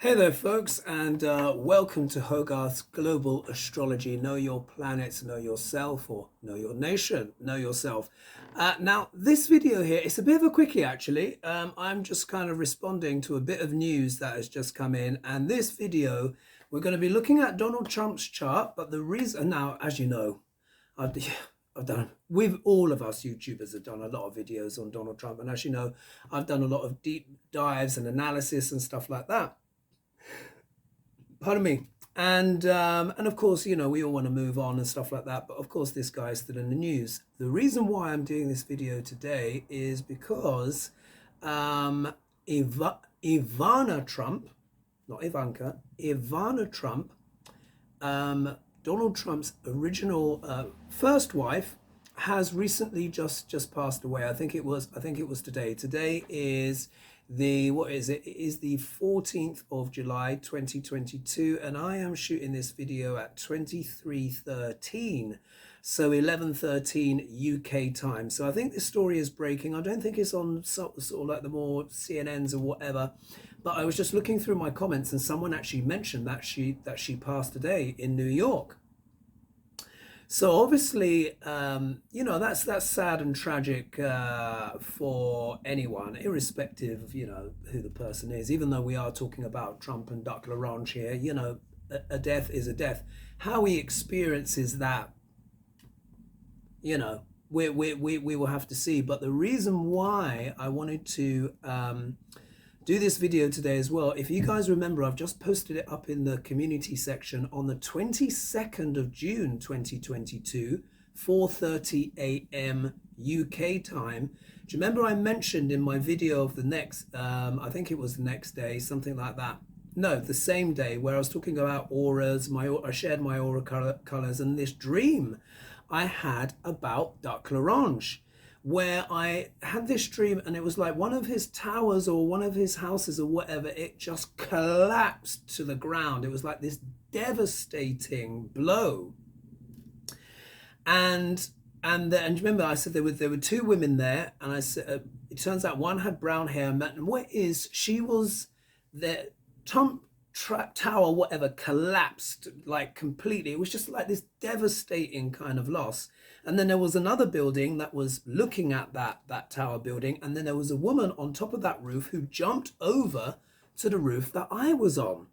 Hey there, folks, and welcome to Hogarth's Global Astrology. Know your planets, know yourself, or know your nation, know yourself. Now, this video here, it's a bit of a quickie, actually. I'm just kind of responding to a bit of news that has just come in. And this video, we're going to be looking at Donald Trump's chart. But the reason, now, as you know, I've, I've done, with all of us YouTubers have done a lot of videos on Donald Trump. And as you know, I've done a lot of deep dives and analysis and stuff like that. Pardon me. And of course, you know, we all want to move on and stuff like that. But of course, this guy is still in the news. The reason why I'm doing this video today is because Ivana Trump, not Ivanka, Ivana Trump, Donald Trump's original first wife, has recently just passed away. I think it was today. Today is the, what is it? It is the 14th of July 2022, and I am shooting this video at 23:13, so 11:13 UK time. So I think this story is breaking. I don't think it's on sort of like the more CNNs or whatever, but I was just looking through my comments and someone actually mentioned that she passed today in New York. So obviously, you know, that's sad and tragic for anyone, irrespective of, you know, who the person is. Even though we are talking about Trump and Duck LaRange here, you know, a death is a death. How he experiences that, you know, we will have to see. But the reason why I wanted to do this video today as well, if you guys remember, I've just posted it up in the community section on the 22nd of June 2022, 4:30 a.m. UK time. Do you remember I mentioned in my video of the next, I think it was the next day, something like that. No, the same day, where I was talking about auras, I shared my aura colors and this dream I had about Duck LaRange, where I had this dream and it was like one of his towers or one of his houses or whatever, it just collapsed to the ground. It was like this devastating blow. And remember I said there were two women there, and I said it turns out one had brown hair, and she was the Trump tower, whatever, collapsed like completely. It was just like this devastating kind of loss. And then there was another building that was looking at that tower building, and then there was a woman on top of that roof who jumped over to the roof that I was on.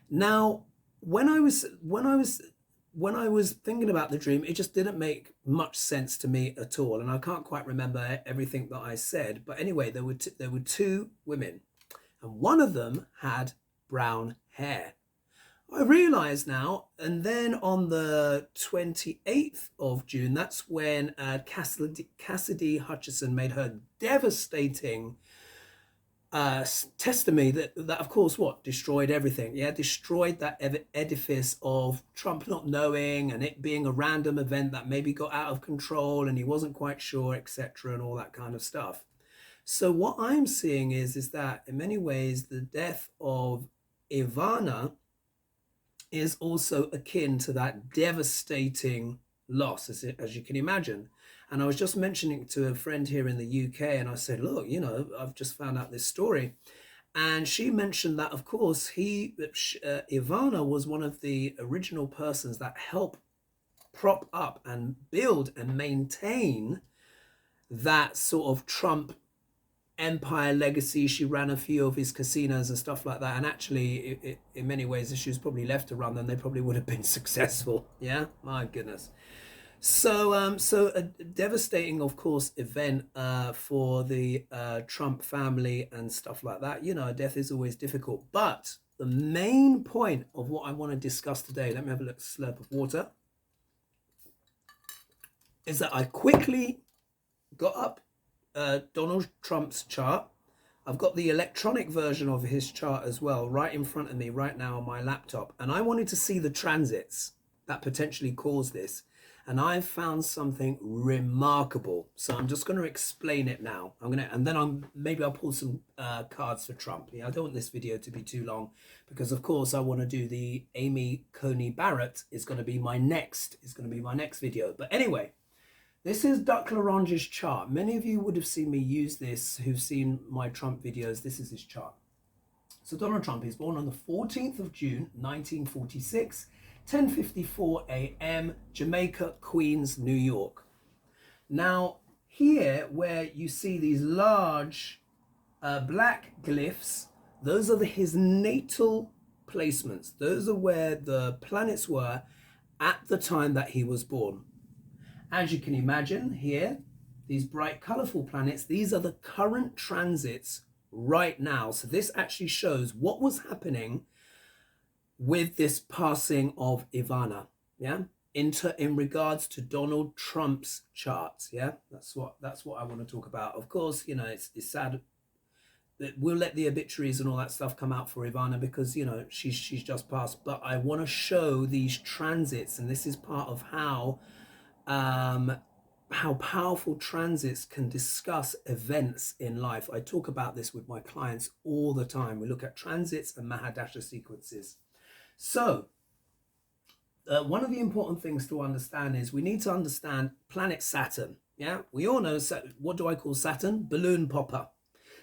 Now, when I was thinking about the dream, it just didn't make much sense to me at all, and I can't quite remember everything that I said. But anyway, there were two women, and one of them had brown hair. I realize now. And then on the 28th of June, that's when Cassidy Hutchinson made her devastating testimony that of course what destroyed everything. Yeah, destroyed that edifice of Trump not knowing, and it being a random event that maybe got out of control and he wasn't quite sure, etc., and all that kind of stuff. So what I'm seeing is that in many ways the death of Ivana is also akin to that devastating loss, as you can imagine. And I was just mentioning it to a friend here in the UK, and I said, look, you know, I've just found out this story. And she mentioned that, of course, Ivana was one of the original persons that helped prop up and build and maintain that sort of Trump empire legacy. She ran a few of his casinos and stuff like that, and actually in many ways if she was probably left to run them, they probably would have been successful. Yeah, my goodness. So so a devastating, of course, event for the Trump family and stuff like that. You know, death is always difficult, but the main point of what I want to discuss today, let me have a little slurp of water, is that I quickly got up Donald Trump's chart. I've got the electronic version of his chart as well right in front of me right now on my laptop, and I wanted to see the transits that potentially caused this, and I've found something remarkable. So I'm just going to explain it now. And then maybe I'll pull some cards for Trump. Yeah, I don't want this video to be too long, because of course I want to do the Amy Coney Barrett. Is going to be my next video. But anyway, this is Duck LaRange's chart. Many of you would have seen me use this who've seen my Trump videos. This is his chart. So Donald Trump is born on the 14th of June, 1946, 10:54 a.m., Jamaica, Queens, New York. Now, here where you see these large black glyphs, those are his natal placements. Those are where the planets were at the time that he was born. As you can imagine here, these bright, colorful planets, these are the current transits right now. So this actually shows what was happening with this passing of Ivana, yeah, in regards to Donald Trump's charts, yeah. That's what I want to talk about. Of course, you know, it's sad that we'll let the obituaries and all that stuff come out for Ivana because, you know, she's just passed. But I want to show these transits, and this is part of how powerful transits can discuss events in life. I talk about this with my clients all the time. We look at transits and Mahadasha sequences. So one of the important things to understand is we need to understand planet Saturn. Yeah, we all know, what do I call Saturn? Balloon popper.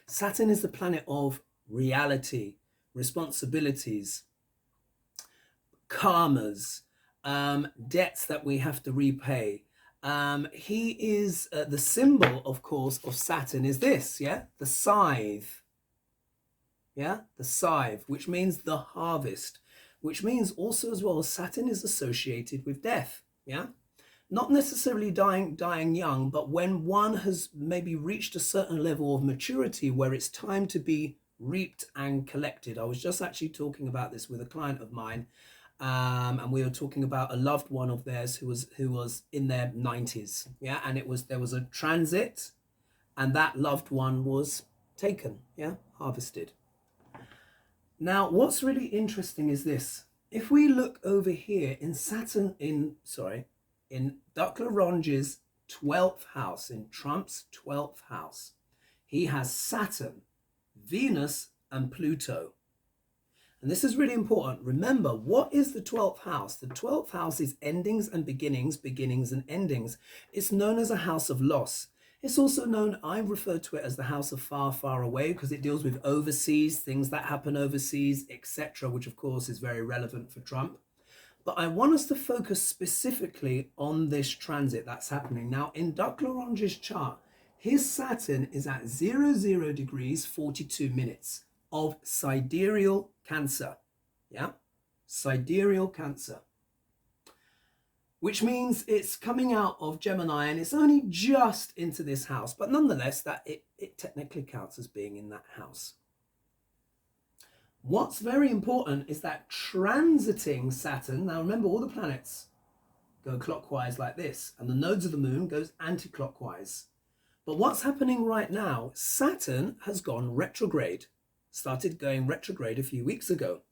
Saturn is the planet of reality, responsibilities, karmas, debts that we have to repay. He is the symbol, of course, of Saturn is this, yeah, the scythe. Yeah, the scythe, which means the harvest, which means also as well Saturn is associated with death. Yeah, not necessarily dying young, but when one has maybe reached a certain level of maturity where it's time to be reaped and collected. I was just actually talking about this with a client of mine. And we were talking about a loved one of theirs who was in their 90s, yeah, and there was a transit, and that loved one was taken, yeah, harvested. Now, what's really interesting is this: if we look over here in Saturn, in Dr. Ronge's 12th house, in Trump's 12th house, he has Saturn, Venus, and Pluto. And this is really important. Remember, what is the 12th house? The 12th house is endings and beginnings, beginnings and endings. It's known as a house of loss. It's also known, I refer to it as the house of far, far away, because it deals with overseas, things that happen overseas, etc., which of course is very relevant for Trump. But I want us to focus specifically on this transit that's happening. Now, in Dr. Ronge's chart, his Saturn is at 00 degrees 42 minutes of sidereal Cancer, yeah, sidereal Cancer, which means it's coming out of Gemini and it's only just into this house, but nonetheless that it technically counts as being in that house. What's very important is that transiting Saturn, now remember all the planets go clockwise like this and the nodes of the moon goes anti-clockwise, but what's happening right now, Saturn has gone retrograde. Started going retrograde a few weeks ago.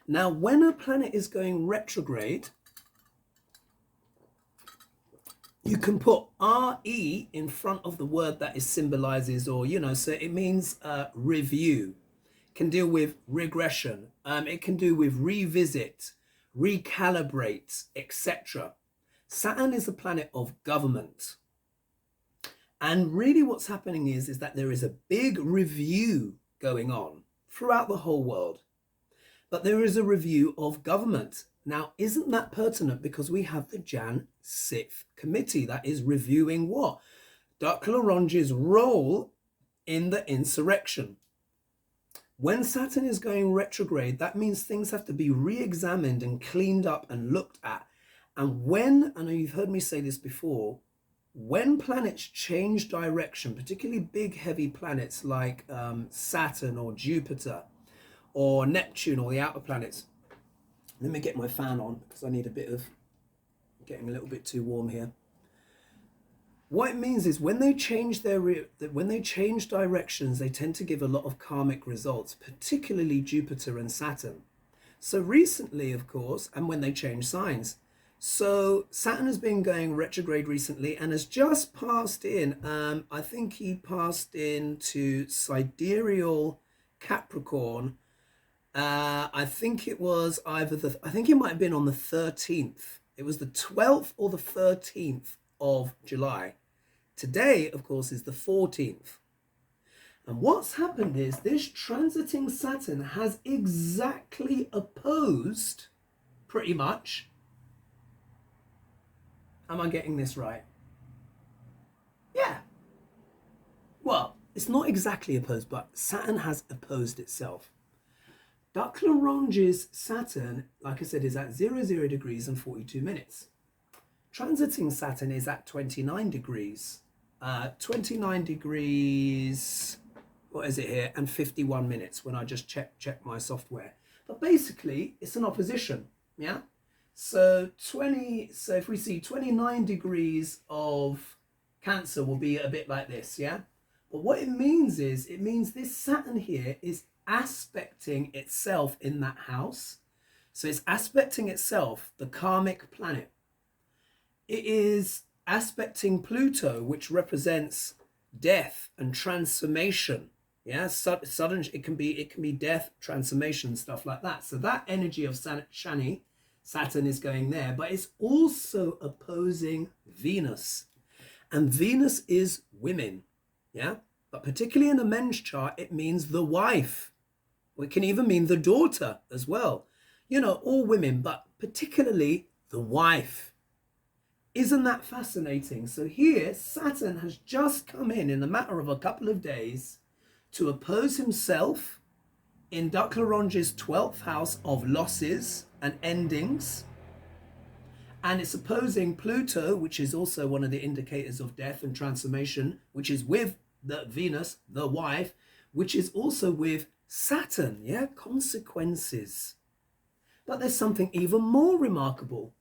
Now, when a planet is going retrograde, you can put RE in front of the word that it symbolizes, or, you know, so it means review. It can deal with regression. It can do with revisit, recalibrate, etc. Saturn is a planet of government. And really what's happening is that there is a big review going on throughout the whole world, but there is a review of government. Now, isn't that pertinent? Because we have the Jan 6th committee that is reviewing what? Dr. Ronge's role in the insurrection. When Saturn is going retrograde, that means things have to be re-examined and cleaned up and looked at. And when, I know you've heard me say this before, when planets change direction, particularly big heavy planets like Saturn or Jupiter or Neptune or the outer planets. Let me get my fan on because I need a bit of getting a little bit too warm here. What it means is when they change directions, they tend to give a lot of karmic results, particularly Jupiter and Saturn. So recently, of course, and when they change signs. So Saturn has been going retrograde recently and has just passed in, I think he passed into sidereal Capricorn. I think it was I think it might have been on the 13th. It was the 12th or the 13th of July. Today, of course, is the 14th. And what's happened is this transiting Saturn has exactly opposed, pretty much, am I getting this right? Yeah. Well, it's not exactly opposed, but Saturn has opposed itself. Duck Lagrange's Saturn, like I said, is at 00 degrees and 42 minutes. Transiting Saturn is at 29 degrees. 29 degrees, what is it here? And 51 minutes when I just check my software. But basically, it's an opposition, yeah? So if we see 29 degrees of Cancer will be a bit like this, yeah? But what it means is, it means this Saturn here is aspecting itself in that house. So it's aspecting itself, the karmic planet. It is aspecting Pluto, which represents death and transformation. Yeah, sudden it can be death, transformation, stuff like that. So that energy of Saturn is going there, but it's also opposing Venus. And Venus is women, yeah? But particularly in a men's chart, it means the wife. Or it can even mean the daughter as well. You know, all women, but particularly the wife. Isn't that fascinating? So here, Saturn has just come in the matter of a couple of days to oppose himself in Duck Lagrange's 12th house of losses and endings. And it's opposing Pluto, which is also one of the indicators of death and transformation, which is with the Venus, the wife, which is also with Saturn, yeah, consequences. But there's something even more remarkable.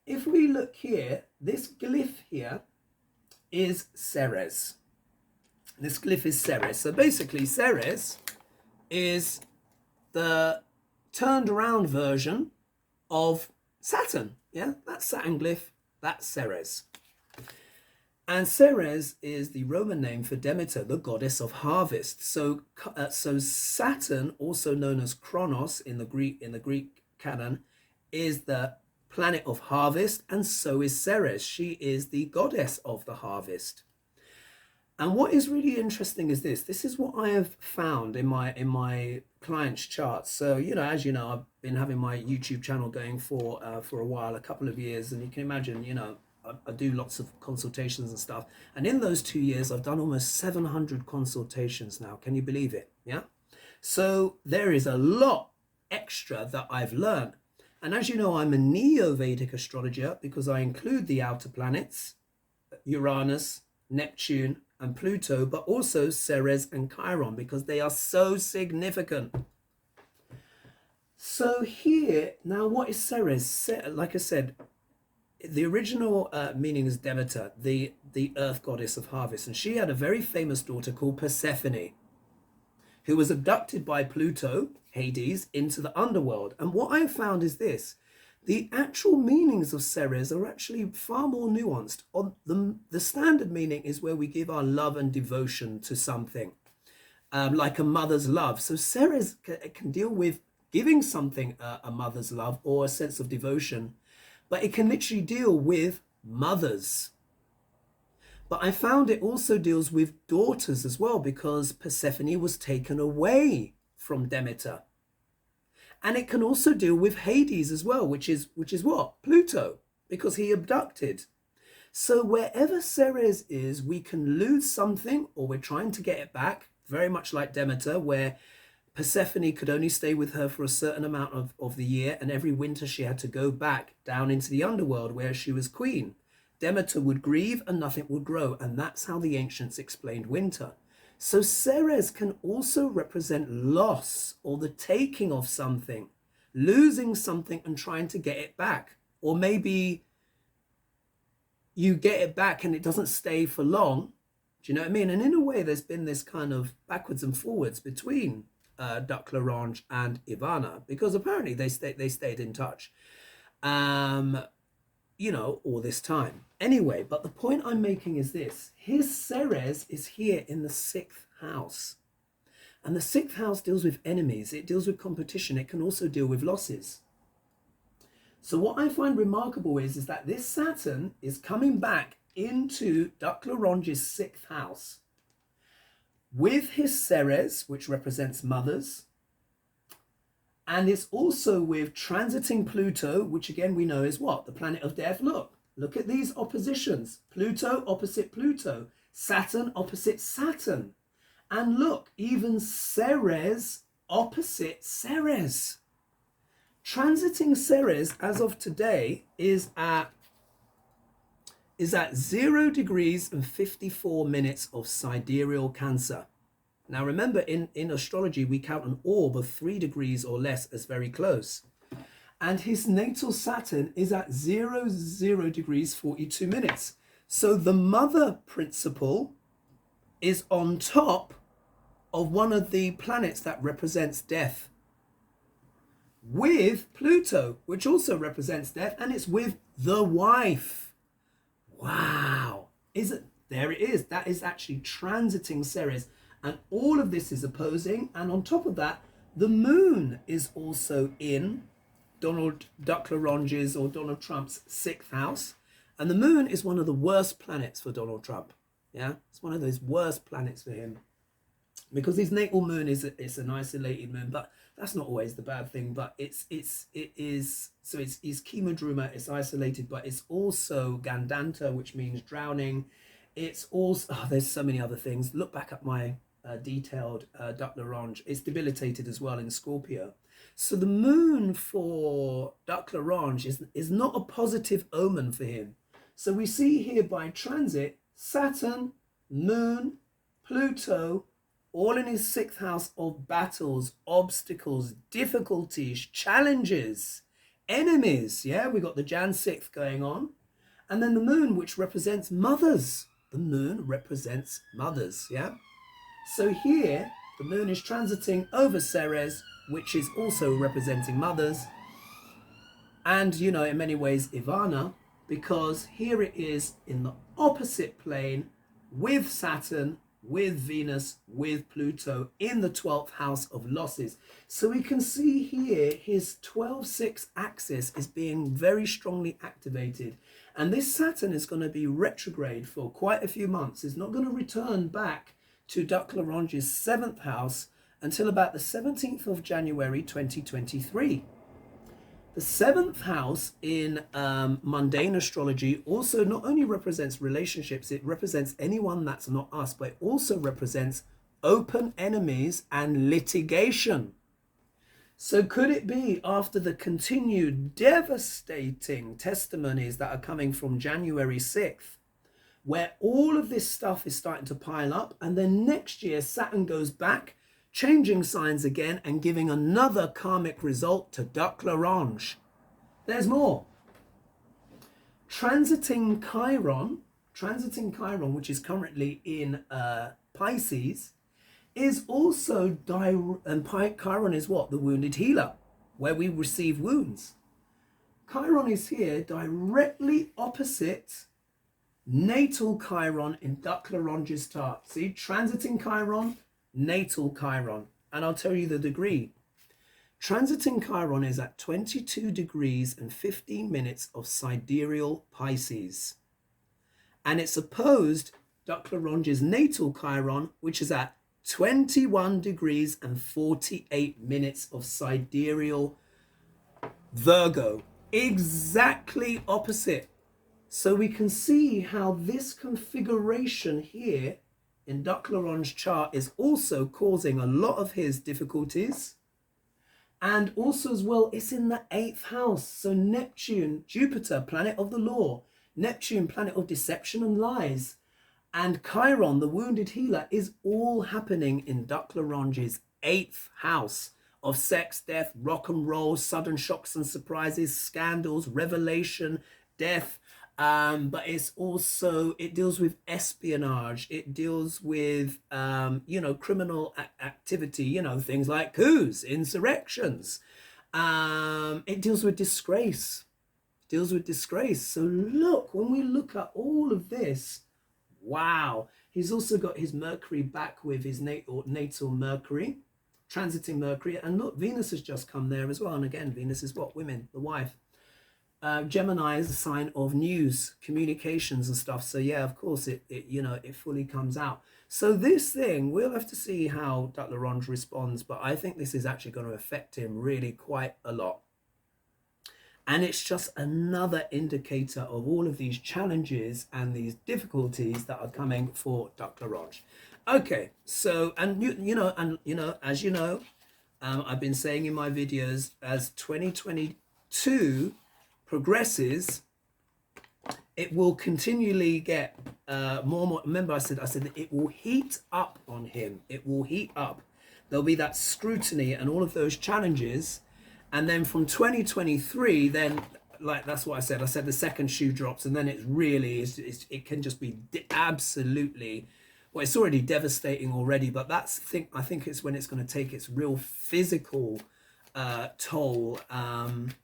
If we look here, this glyph here is Ceres. This glyph is Ceres. So basically, Ceres is the turned around version of Saturn. Yeah, that's Saturn glyph, that's Ceres. And Ceres is the Roman name for Demeter, the goddess of harvest. So Saturn, also known as Kronos in the Greek canon, is the planet of harvest, and so is Ceres. She is the goddess of the harvest. And what is really interesting is this. This is what I have found in my clients' charts. So, you know, as you know, I've been having my YouTube channel going for a while, a couple of years, and you can imagine, you know, I do lots of consultations and stuff. And in those 2 years, I've done almost 700 consultations now. Can you believe it? Yeah. So there is a lot extra that I've learned. And as you know, I'm a Neo-Vedic astrologer because I include the outer planets, Uranus, Neptune, and Pluto, but also Ceres and Chiron, because they are so significant. So here, now what is Ceres? Like I said, the original meaning is Demeter, the earth goddess of harvest. And she had a very famous daughter called Persephone, who was abducted by Pluto, Hades, into the underworld. And what I found is this. The actual meanings of Ceres are actually far more nuanced. The standard meaning is where we give our love and devotion to something, like a mother's love. So Ceres can deal with giving something a mother's love or a sense of devotion, but it can literally deal with mothers. But I found it also deals with daughters as well, because Persephone was taken away from Demeter. And it can also deal with Hades as well, which is what? Pluto, because he abducted. So wherever Ceres is, we can lose something, or we're trying to get it back, very much like Demeter, where Persephone could only stay with her for a certain amount of the year, and every winter she had to go back down into the underworld where she was queen. Demeter would grieve and nothing would grow, and that's how the ancients explained winter. So Ceres can also represent loss, or the taking of something, losing something and trying to get it back. Or maybe you get it back and it doesn't stay for long. Do you know what I mean? And in a way, there's been this kind of backwards and forwards between Duck Lagrange and Ivana, because apparently they stayed in touch, you know, all this time. Anyway, but the point I'm making is this. His Ceres is here in the 6th house. And the 6th house deals with enemies. It deals with competition. It can also deal with losses. So what I find remarkable is that this Saturn is coming back into Duck Lagrange's 6th house. with his Ceres, which represents mothers, and it's also with transiting Pluto, which again we know is what? The planet of death. Look at these oppositions. Pluto opposite Pluto, Saturn opposite Saturn. And look, even Ceres opposite Ceres. Transiting Ceres as of today is at 0 degrees and 54 minutes of sidereal Cancer. Now remember, in astrology, we count an orb of 3 degrees or less as very close. And his natal Saturn is at 0 degrees 42 minutes. So the mother principle is on top of one of the planets that represents death, with Pluto, which also represents death, and it's with the wife. Wow. There it is. That is actually transiting Ceres. And all of this is opposing. And on top of that, the moon is also in Donald Duck LaRonge's or Donald Trump's 6th house. And the moon is one of the worst planets for Donald Trump. Yeah, it's one of those worst planets for him. Because his natal moon is an isolated moon, but that's not always the bad thing. But it's Chemodruma, it's isolated, but it's also Gandanta, which means drowning. It's also, there's so many other things. Look back at my detailed Duck LaRonge. It's debilitated as well in Scorpio. So the moon for Duck LaRonge is not a positive omen for him. So we see here by transit, Saturn, moon, Pluto, all in his 6th house of battles, obstacles, difficulties, challenges, enemies. Yeah, we got the Jan 6th going on. And then the moon, which represents mothers. The moon represents mothers, yeah? So here, the moon is transiting over Ceres, which is also representing mothers. And, you know, in many ways, Ivana, because here it is in the opposite plane with Saturn, with Venus, with Pluto in the 12th house of losses. So we can see here his 12-6 axis is being very strongly activated. And this Saturn is going to be retrograde for quite a few months. It's not going to return back to Duck LaRonge's 7th house until about the 17th of January 2023. The 7th house in mundane astrology also not only represents relationships, it represents anyone that's not us, but it also represents open enemies and litigation. So could it be, after the continued devastating testimonies that are coming from January 6th, where all of this stuff is starting to pile up, and then next year Saturn goes back, changing signs again and giving another karmic result to Duck LaRonge? There's more. Transiting Chiron, which is currently in Pisces, is also, and Chiron is what? The wounded healer, where we receive wounds. Chiron is here directly opposite natal Chiron in Duck LaRonge's chart. See, transiting Chiron, natal Chiron. And I'll tell you the degree. Transiting Chiron is at 22 degrees and 15 minutes of sidereal Pisces. And it's opposed Duck LaRonge's natal Chiron, which is at 21 degrees and 48 minutes of sidereal Virgo. Exactly opposite. So we can see how this configuration here in Duck LaRonge's chart is also causing a lot of his difficulties. And also as well, it's in the 8th house. So Neptune, Jupiter, planet of the law. Neptune, planet of deception and lies. And Chiron, the wounded healer, is all happening in Duck LaRonge's 8th house of sex, death, rock and roll, sudden shocks and surprises, scandals, revelation, death. But it's also, it deals with espionage. It deals with, criminal activity, things like coups, insurrections. It deals with disgrace. So look, when we look at all of this, wow. He's also got his Mercury back with his natal Mercury, transiting Mercury. And look, Venus has just come there as well. And again, Venus is what? Women, the wife. Gemini is a sign of news, communications and stuff. So yeah, of course, it fully comes out. So this thing, we'll have to see how Dr. Larange responds, but I think this is actually going to affect him really quite a lot. And it's just another indicator of all of these challenges and these difficulties that are coming for Dr. Larange. Okay, so, and as you know, I've been saying in my videos, as 2022 progresses, it will continually get more and more. Remember, I said that it will heat up on him. It will heat up. There'll be that scrutiny and all of those challenges. And then from 2023, then, like, that's what I said. I said the second shoe drops, and then it really is. It can just be absolutely. Well, it's already devastating already, but I think it's when it's going to take its real physical toll on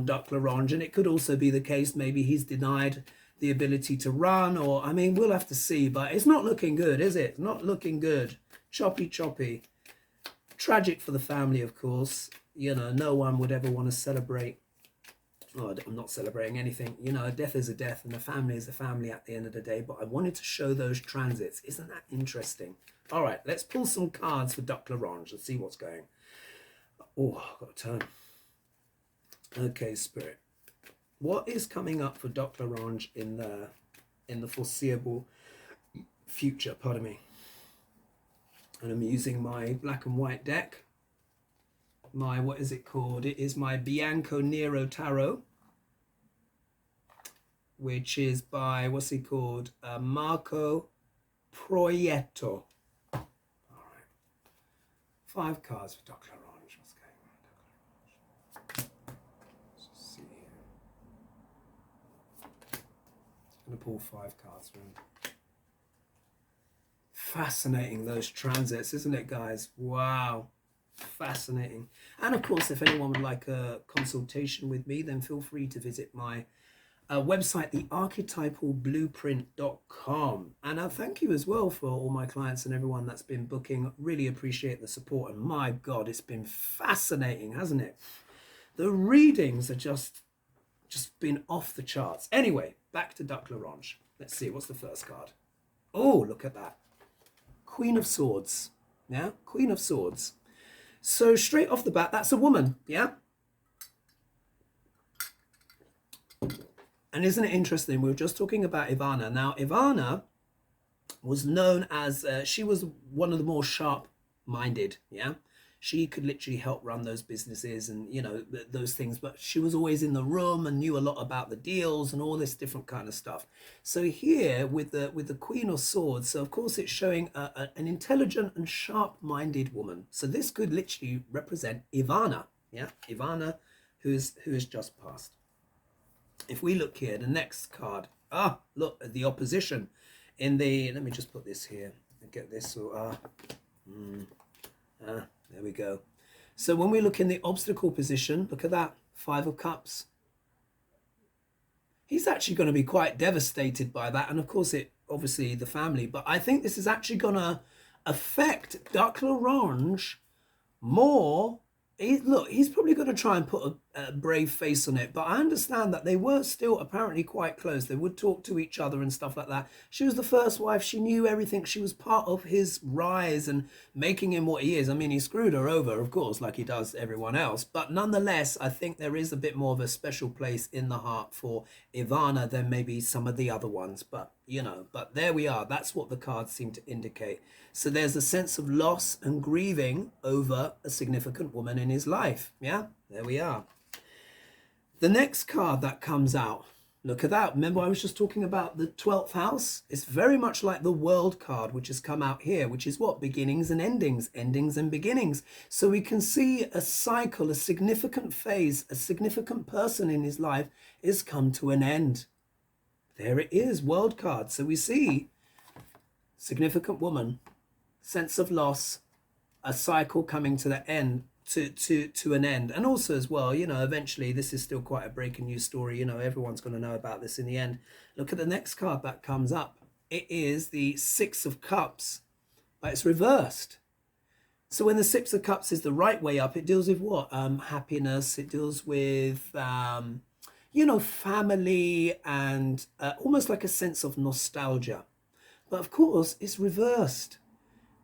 Dr. Larange. And it could also be the case maybe he's denied the ability to run, or I mean, we'll have to see, but it's not looking good, is it? Not looking good. Choppy. Tragic for the family, of course. You know, no one would ever want to celebrate. Oh, I'm not celebrating anything. You know, a death is a death, and a family is a family at the end of the day. But I wanted to show those transits. Isn't that interesting? All right, let's pull some cards for Dr. Larange. Let's see what's going. Oh, I've got to turn. Okay, Spirit. What is coming up for Dr. Larange in the foreseeable future? Pardon me. And I'm using my black and white deck. My, what is it called? It is my Bianco Nero Tarot, which is by, what's he called? Marco Proietto. All right. 5 cards for Dr. Larange. What's going on, Dr. Larange? Let's just see here. I'm going to pull 5 cards for him. Fascinating, those transits, isn't it, guys? Wow. Fascinating. And of course, if anyone would like a consultation with me, then feel free to visit my website, thearchetypalblueprint.com. And thank you as well for all my clients and everyone that's been booking. Really appreciate the support. And my God, it's been fascinating, hasn't it? The readings are just been off the charts. Anyway, back to Dr. Larange. Let's see, what's the first card? Oh, look at that. Queen of Swords. Yeah, Queen of Swords. So straight off the bat, that's a woman, yeah? And isn't it interesting? We were just talking about Ivana. Now, Ivana was known as, she was one of the more sharp-minded, yeah? She could literally help run those businesses and, you know, those things. But she was always in the room and knew a lot about the deals and all this different kind of stuff. So here with the Queen of Swords, so of course it's showing an intelligent and sharp-minded woman. So this could literally represent Ivana, yeah? Ivana, who has just passed. If we look here, the next card, look at the opposition in the, let me just put this here and get this, so, there we go. So when we look in the obstacle position, look at that, 5 of Cups. He's actually going to be quite devastated by that. And of course, obviously the family. But I think this is actually going to affect Dr. Larange more. He's probably going to try and put a brave face on it. But I understand that they were still apparently quite close. They would talk to each other and stuff like that. She was the first wife. She knew everything. She was part of his rise and making him what he is. I mean, he screwed her over, of course, like he does everyone else. But nonetheless, I think there is a bit more of a special place in the heart for Ivana than maybe some of the other ones. But, you know, but there we are. That's what the cards seem to indicate. So there's a sense of loss and grieving over a significant woman in his life. Yeah, there we are. The next card that comes out, look at that. Remember, I was just talking about the 12th house. It's very much like the World card, which has come out here, which is what? Beginnings and endings, endings and beginnings. So we can see a cycle, a significant phase, a significant person in his life is come to an end. There it is, World card. So we see significant woman, sense of loss, a cycle coming to the end, to an end. And also as well, you know, eventually this is still quite a breaking news story. You know, everyone's going to know about this in the end. Look at the next card that comes up. It is the 6 of Cups, but it's reversed. So when the 6 of Cups is the right way up, it deals with what? Happiness. It deals with, you know, family and almost like a sense of nostalgia. But of course, it's reversed.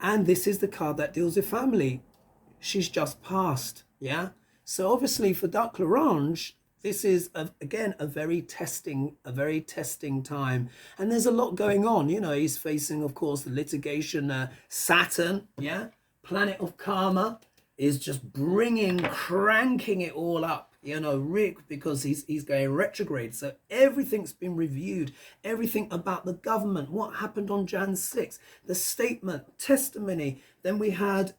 And this is the card that deals with family. She's just passed, yeah? So obviously for Duck Larange, this is, again, a very testing time. And there's a lot going on. You know, he's facing, of course, the litigation. Saturn, yeah? Planet of Karma is just cranking it all up, you know, Rick, because he's going retrograde. So everything's been reviewed, everything about the government, what happened on Jan 6, the statement, testimony. Then we had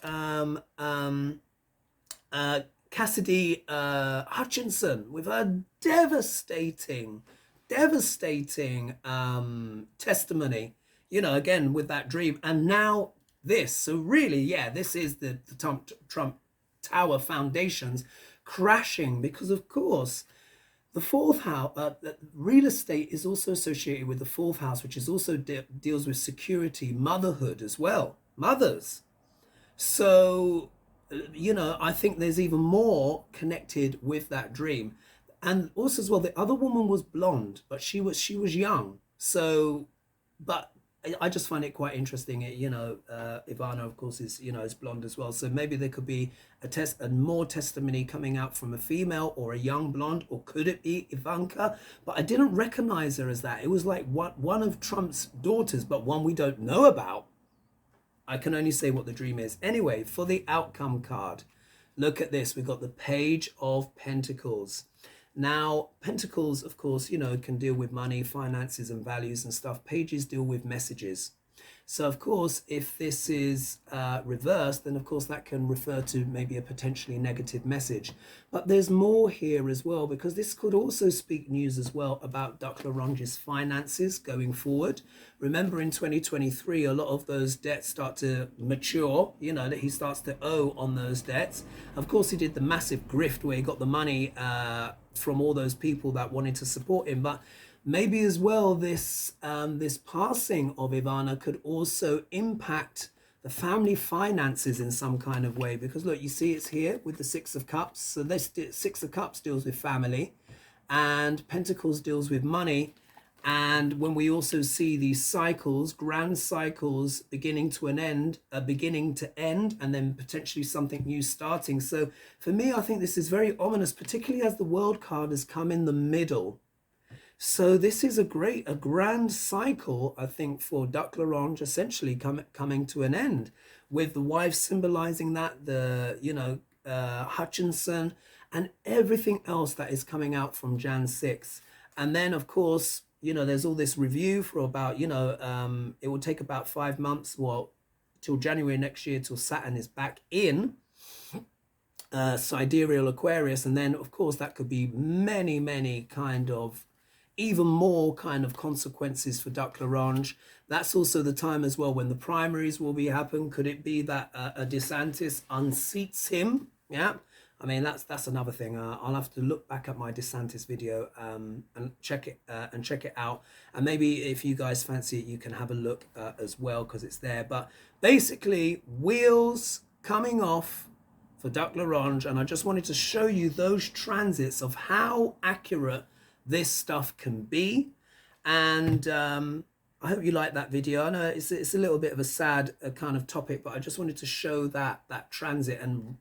Cassidy Hutchinson with a devastating testimony, you know, again with that dream. And now this. So really, yeah, this is the Trump Tower foundations crashing, because of course the fourth house, real estate is also associated with the fourth house, which is also deals with security, motherhood as well, mothers. So, you know, I think there's even more connected with that dream. And also as well, the other woman was blonde, but she was young. So, but I just find it quite interesting. You know, Ivana, of course, is, you know, is blonde as well. So maybe there could be a more testimony coming out from a female or a young blonde, or could it be Ivanka? But I didn't recognize her as that. It was like one of Trump's daughters, but one we don't know about. I can only say what the dream is. Anyway, for the outcome card, look at this. We've got the Page of Pentacles. Now, Pentacles, of course, you know, can deal with money, finances, and values and stuff. Pages deal with messages. So, of course, if this is reversed, then, of course, that can refer to maybe a potentially negative message. But there's more here as well, because this could also speak news as well about Duck Larange's finances going forward. Remember, in 2023, a lot of those debts start to mature, you know, that he starts to owe on those debts. Of course, he did the massive grift where he got the money from all those people that wanted to support him. But maybe as well, this passing of Ivana could also impact the family finances in some kind of way. Because look, you see it's here with the Six of Cups. So this Six of Cups deals with family, and Pentacles deals with money. And when we also see these cycles, grand cycles beginning to end, and then potentially something new starting. So for me, I think this is very ominous, particularly as the World card has come in the middle. So this is a grand cycle, I think, for Duck Larange, essentially coming to an end, with the wife symbolizing that, the, you know, Hutchinson, and everything else that is coming out from Jan 6. And then, of course, you know, there's all this review for about, you know, it will take about 5 months, well, till January next year, till Saturn is back in sidereal Aquarius. And then, of course, that could be many kind of, even more kind of consequences for Duck Larange. That's also the time as well when the primaries will be happen. Could it be that a DeSantis unseats him? Yeah, I mean, that's another thing. I'll have to look back at my DeSantis video and check it out. And maybe if you guys fancy it, you can have a look as well, because it's there. But basically, wheels coming off for Duck Larange. And I just wanted to show you those transits of how accurate this stuff can be. And I hope you like that video. I know it's a little bit of a sad kind of topic, but I just wanted to show that transit, and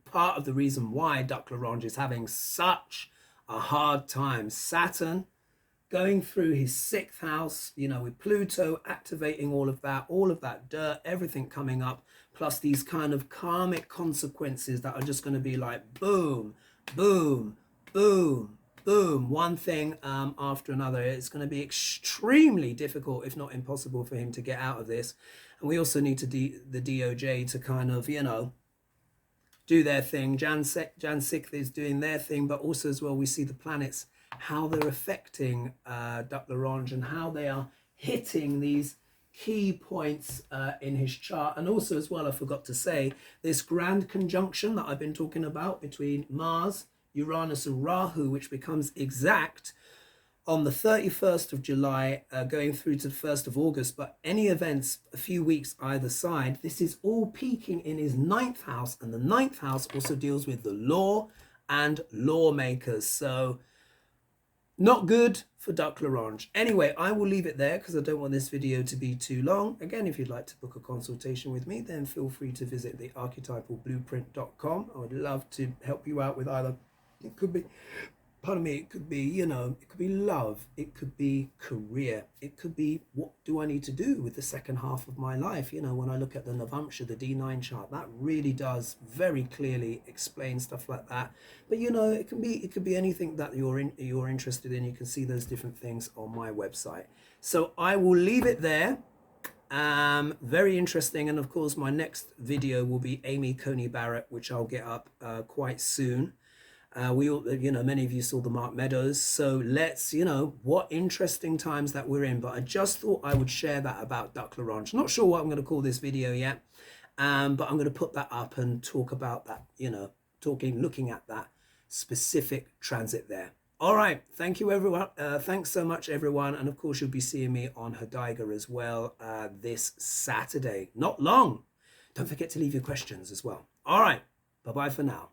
part of the reason why Duck Larange is having such a hard time. Saturn going through his 6th house, you know, with Pluto activating all of that dirt, everything coming up, plus these kind of karmic consequences that are just going to be like boom, boom, boom, boom, one thing after another. It's going to be extremely difficult, if not impossible, for him to get out of this. And we also need the DOJ to kind of, you know, do their thing. Jan 6th is doing their thing, but also as well, we see the planets, how they're affecting Duck Larange, and how they are hitting these key points in his chart. And also as well, I forgot to say, this grand conjunction that I've been talking about between Mars, Uranus and Rahu, which becomes exact on the 31st of July, going through to the 1st of August. But any events a few weeks either side, this is all peaking in his 9th house. And the 9th house also deals with the law and lawmakers. So Not good for Duck L'Orange. Anyway, I will leave it there because I don't want this video to be too long. Again, if you'd like to book a consultation with me, then feel free to visit thearchetypalblueprint.com. I would love to help you out with either. It could be, pardon me, it could be, you know, it could be love, it could be career, it could be what do I need to do with the second half of my life. You know, when I look at the Navamsha, the D9 chart, that really does very clearly explain stuff like that. But you know, it could be anything that you're interested in. You can see those different things on my website. So I will leave it there. Very interesting, and of course my next video will be Amy Coney Barrett, which I'll get up quite soon. We all, you know, many of you saw the Mark Meadows, so let's, you know, what interesting times that we're in. But I just thought I would share that about Duck L'Orange. Not sure what I'm going to call this video yet, but I'm going to put that up and talk about that, you know, looking at that specific transit there. All right, thank you everyone. Thanks so much everyone, and of course you'll be seeing me on Hodiga as well this Saturday. Not long. Don't forget to leave your questions as well. All right, bye bye for now.